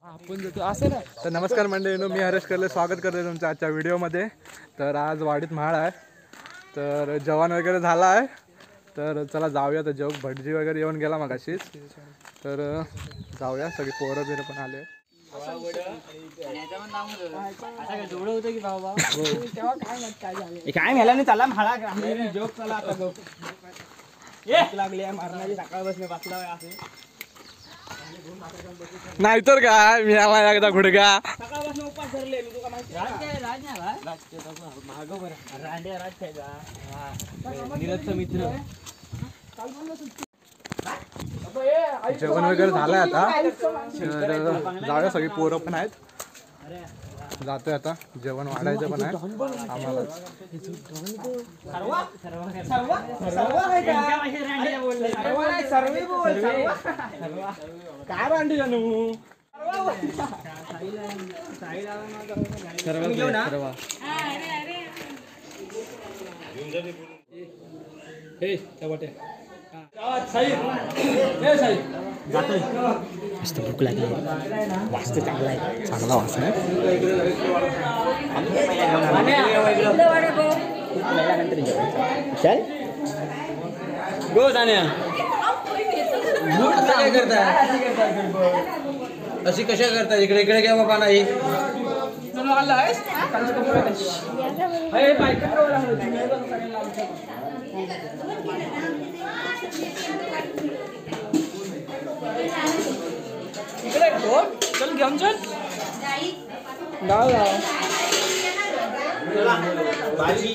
आपण जातो असं ना. तर नमस्कार मंडळींनो, मी हरेश करले स्वागत करते तुमचं आजच्या व्हिडिओमध्ये. तर आज वाडीत म्हाळ आहे, तर जेवण वगैरे झालं आहे. तर चला जाऊया. तर जेवण भटजी वगैरे येऊन गेला मगाशीच, तर जाऊया. सगळी पोरं बिरं पण आले. काय मेला नाही चालला म्हाळा जोक चला आता गो लागली मारणारी सकाळ बसणे बसला असे नाहीतर काय मी आला एकदा गुडगा सकाळ बसणे उपास धरले मी तुका माहिती मागो बरं रांड्या नीरजचा मित्र जेवण वगैरे झालंय आता. तर जाऊया. सगळी पोरं पण आहेत. जातोय आता. जेवण वाढायचं पण आहे आम्हाला. काय रांडी जानू मस्त भूक लागली. वास्त चांगला आहे, चांगला वास आहे. गो जाण्या काय करताय अशी कशा करताय? इकडे इकडे घ्या बाबा. नाही चल घेऊन चल भाजी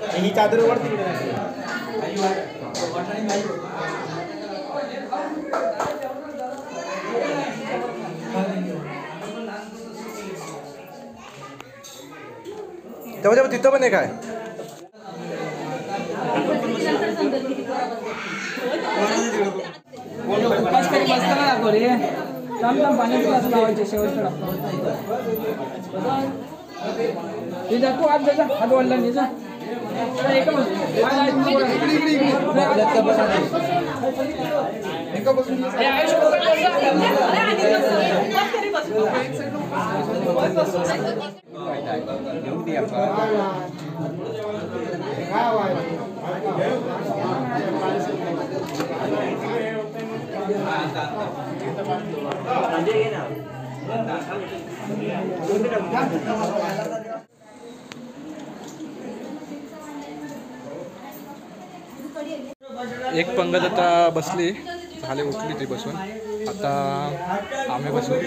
आणि ही चादर वरती तेव्हा तिथं पण एक आहे. तू आज जा हात वाढला नाही जा एक पंगत आता बसली झाले, उठली ती बसून. आता आम्ही बसू बघू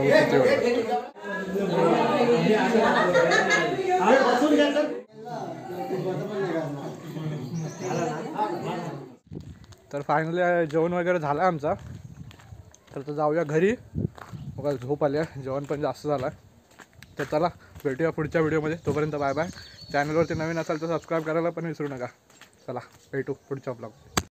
किती वेळ. तर फायनली जेवण वगैरे झालं आमचा. तर तो जाऊया घरी. बघा झोप आली आहे, जेवण पण जास्त झालं. तर चला भेटूया पुढच्या व्हिडिओमध्ये. तोपर्यंत बाय बाय. चॅनलवरती नवीन असाल तर सबस्क्राईब करायला पण विसरू नका. चला भेटू पुढच्या ब्लॉग.